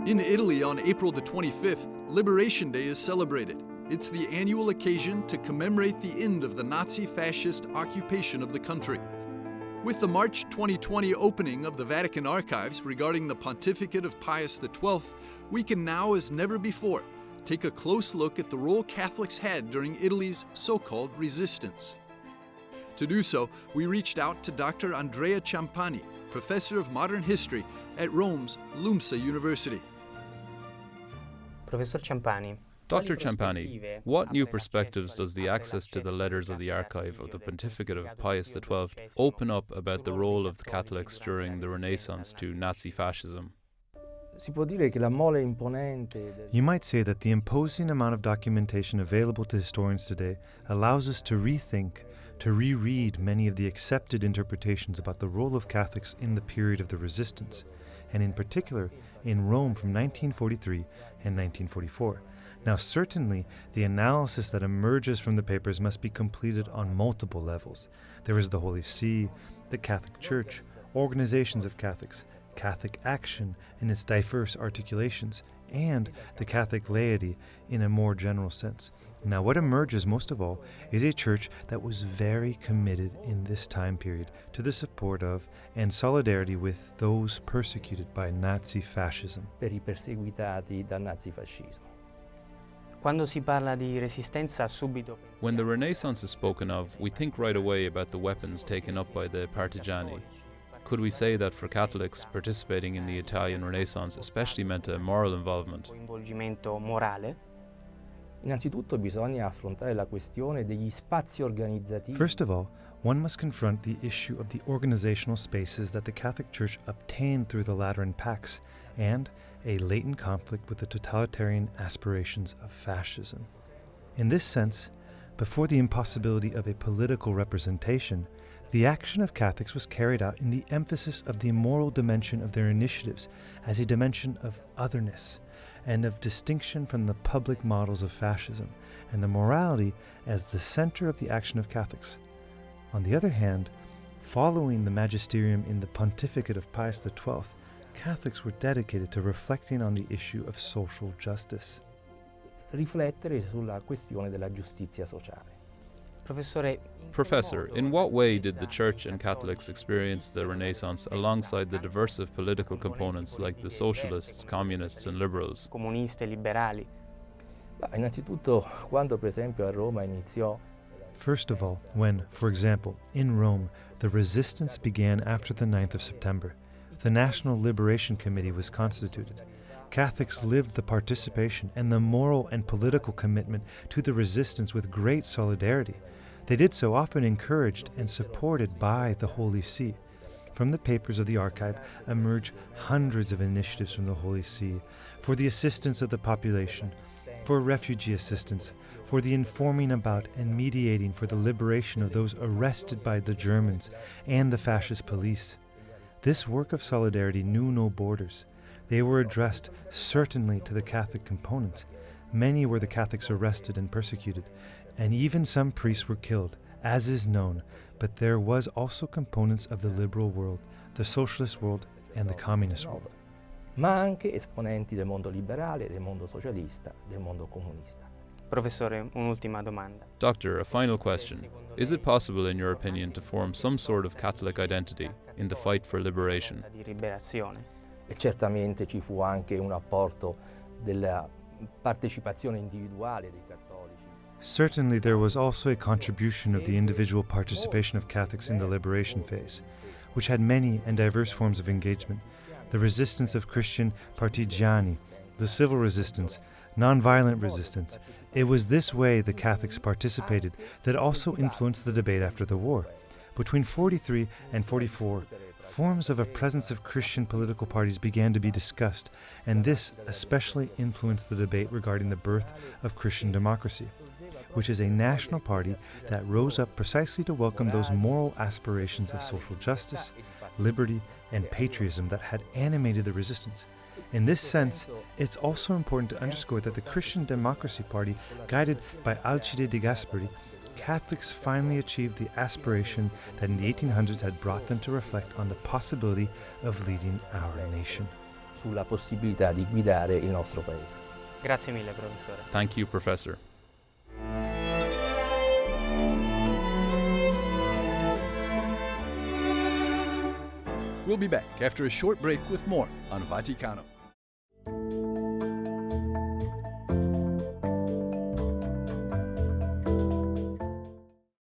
In Italy, on April the 25th, Liberation Day is celebrated. It's the annual occasion to commemorate the end of the Nazi-Fascist occupation of the country. With the March 2020 opening of the Vatican Archives regarding the pontificate of Pius XII, we can now, as never before, take a close look at the role Catholics had during Italy's so-called resistance. To do so, we reached out to Dr. Andrea Ciampani, professor of modern history at Rome's LUMSA University. Professor Ciampani. Dr. Ciampani, what new perspectives does the access to the letters of the archive of the pontificate of Pius XII open up about the role of the Catholics during the Renaissance to Nazi-Fascism? You might say that the imposing amount of documentation available to historians today allows us to rethink, to reread many of the accepted interpretations about the role of Catholics in the period of the resistance, and in particular in Rome from 1943 and 1944. Now, certainly, the analysis that emerges from the papers must be completed on multiple levels. There is the Holy See, the Catholic Church, organizations of Catholics, Catholic action in its diverse articulations, and the Catholic laity in a more general sense. Now, what emerges most of all is a church that was very committed in this time period to the support of and solidarity with those persecuted by Nazi-Fascism. Per I perseguitati dal Nazi-Fascismo. Quando si parla di resistenza, subito When the Renaissance is spoken of, we think right away about the weapons taken up by the partigiani. Could we say that for Catholics, participating in the Italian Renaissance especially meant a moral involvement? coinvolgimento morale? Innanzitutto bisogna affrontare la questione degli spazi organizzativi. First of all, one must confront the issue of the organizational spaces that the Catholic Church obtained through the Lateran Pacts and a latent conflict with the totalitarian aspirations of fascism. In this sense, before the impossibility of a political representation, the action of Catholics was carried out in the emphasis of the moral dimension of their initiatives as a dimension of otherness and of distinction from the public models of fascism, and the morality as the center of the action of Catholics. On the other hand, following the magisterium in the pontificate of Pius XII, Catholics were dedicated to reflecting on the issue of social justice. Riflettere sulla questione della giustizia sociale. Professor, in what way did the Church and Catholics experience the Renaissance alongside the diversive political components like the socialists, communists and liberals? Comunisti e liberali. Innanzitutto, quando per esempio a Roma iniziò. First of all, when, for example, in Rome, the resistance began after the 9th of September, the National Liberation Committee was constituted. Catholics lived the participation and the moral and political commitment to the resistance with great solidarity. They did so often encouraged and supported by the Holy See. From the papers of the archive emerge hundreds of initiatives from the Holy See for the assistance of the population, for refugee assistance, for the informing about and mediating for the liberation of those arrested by the Germans and the fascist police. This work of solidarity knew no borders. They were addressed certainly to the Catholic components. Many were the Catholics arrested and persecuted, and even some priests were killed, as is known, but there was also components of the liberal world, the socialist world, and the communist world. Ma anche esponenti del mondo liberale, del mondo socialista, del mondo comunista. Professore, un'ultima domanda. Doctor, a final question. Is it possible, in your opinion, to form some sort of Catholic identity in the fight for liberation? Di liberazione. E certamente ci fu anche un apporto della partecipazione individuale dei cattolici. Certainly there was also a contribution of the individual participation of Catholics in the liberation phase, which had many and diverse forms of engagement. The resistance of Christian partigiani, the civil resistance, nonviolent resistance. It was this way the Catholics participated that also influenced the debate after the war. Between 43 and 44, forms of a presence of Christian political parties began to be discussed, and this especially influenced the debate regarding the birth of Christian democracy, which is a national party that rose up precisely to welcome those moral aspirations of social justice, liberty, and patriotism that had animated the resistance. In this sense, it's also important to underscore that the Christian Democracy Party, guided by Alcide de Gasperi, Catholics finally achieved the aspiration that in the 1800s had brought them to reflect on the possibility of leading our nation. sulla possibilità di guidare il nostro Paese. Grazie mille, professore. Thank you, Professor. We'll be back after a short break with more on Vaticano.